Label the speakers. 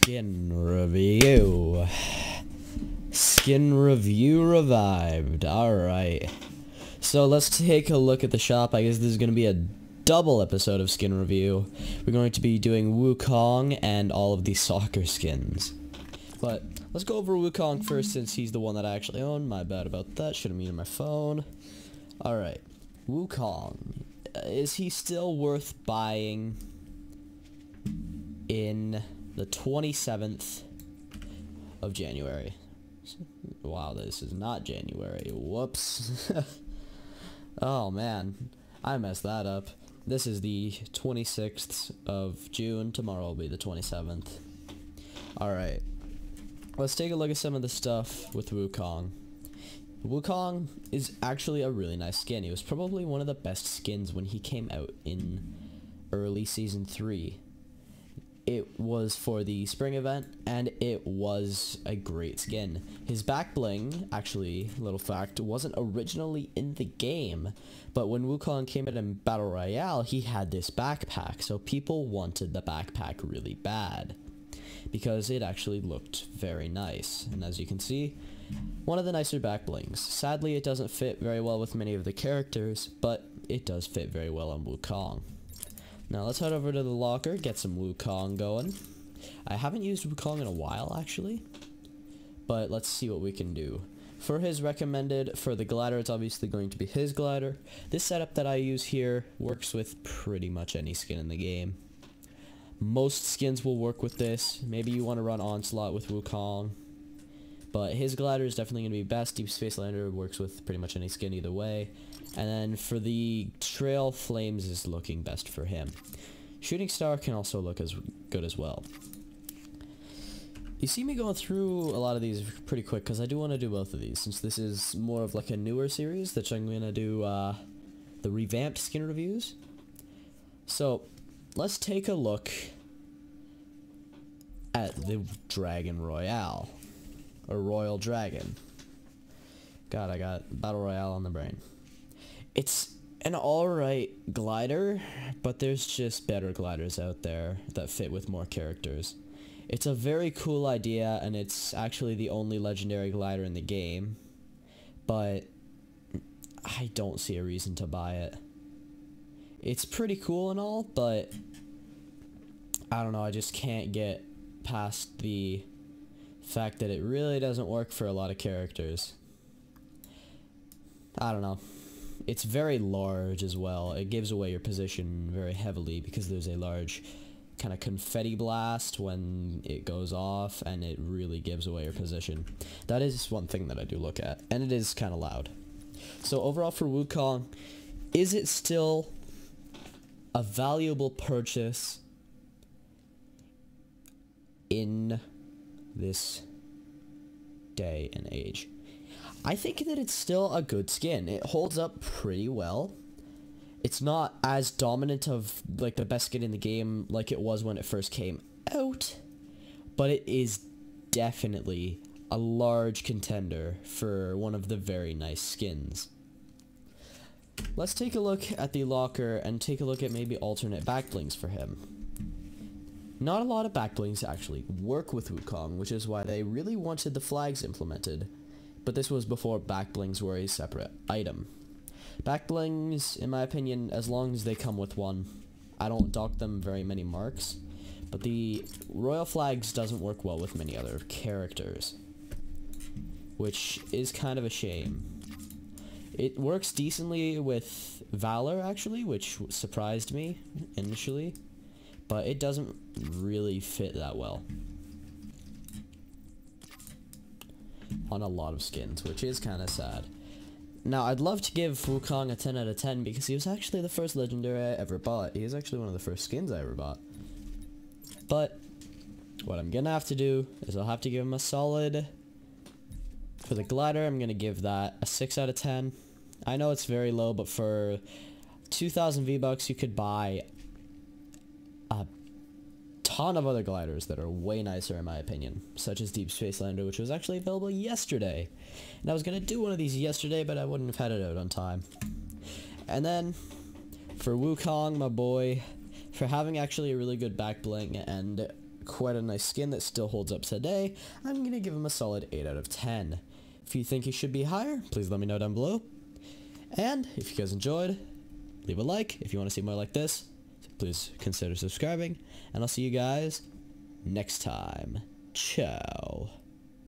Speaker 1: Skin review. Skin review revived. Alright. So let's take a look at the shop. I guess this is going to be a double episode of skin review. We're going to be doing Wukong and all of the soccer skins. But let's go over Wukong first since he's the one that I actually own. My bad about that. Should have muted my phone. Alright. Wukong. Is he still worth buying in the 27th of January? Wow, this is not January. Whoops. Oh man, I messed that up. This is the 26th of June. Tomorrow will be the 27th. Alright. Let's take a look at some of the stuff with Wukong. Wukong is actually a really nice skin. He was probably one of the best skins when he came out in early Season 3. It was for the spring event, and it was a great skin. His back bling, actually, little fact, wasn't originally in the game, but when Wukong came out in Battle Royale, he had this backpack, so people wanted the backpack really bad, because it actually looked very nice. And as you can see, one of the nicer back blings. Sadly, it doesn't fit very well with many of the characters, but it does fit very well on Wukong. Now let's head over to the locker, get some Wukong going. I haven't used Wukong in a while, actually, but let's see what we can do. For his recommended, for the glider, it's obviously going to be his glider. This setup that I use here works with pretty much any skin in the game. Most skins will work with this. Maybe you want to run Onslaught with Wukong, but his glider is definitely going to be best. Deep Space Lander works with pretty much any skin either way. And then for the Trail, Flames is looking best for him. Shooting Star can also look as good as well. You see me going through a lot of these pretty quick because I do want to do both of these, since this is more of like a newer series that I'm going to do the revamped skin reviews. So let's take a look at the Dragon Royale. Or Royal Dragon. God, I got Battle Royale on the brain. It's an alright glider, but there's just better gliders out there that fit with more characters. It's a very cool idea, and it's actually the only legendary glider in the game, but I don't see a reason to buy it. It's pretty cool and all, but I don't know, I just can't get past the fact that it really doesn't work for a lot of characters. I don't know. It's very large as well. It gives away your position very heavily because there's a large kind of confetti blast when it goes off, and it really gives away your position. That is one thing that I do look at, and it is kind of loud. So overall for Wukong, is it still a valuable purchase in this day and age? I think that it's still a good skin. It holds up pretty well. It's not as dominant of like the best skin in the game like it was when it first came out, but it is definitely a large contender for one of the very nice skins. Let's take a look at the locker and take a look at maybe alternate back blings for him. Not a lot of back blings actually work with Wukong, which is why they really wanted the flags implemented. But this was before back blings were a separate item. Back blings, in my opinion, as long as they come with one, I don't dock them very many marks. But the royal flags doesn't work well with many other characters, which is kind of a shame. It works decently with Valor, actually, which surprised me initially, but it doesn't really fit that well on a lot of skins, which is kind of sad. Now, I'd love to give Wukong a 10 out of 10 because he was actually the first legendary I ever bought. He was actually one of the first skins I ever bought. But what I'm gonna have to do is I'll have to give him a solid. For the glider, I'm gonna give that a 6 out of 10. I know it's very low, but for 2,000 V-Bucks, you could buy a ton of other gliders that are way nicer in my opinion, such as Deep Space Lander, which was actually available yesterday. And I was going to do one of these yesterday, but I wouldn't have had it out on time. And then for Wukong, my boy, for having actually a really good back bling and quite a nice skin that still holds up today. I'm going to give him a solid 8 out of 10. If you think he should be higher, please let me know down below. And if you guys enjoyed, leave a like. If you want to see more like this, please consider subscribing. And I'll see you guys next time. Ciao.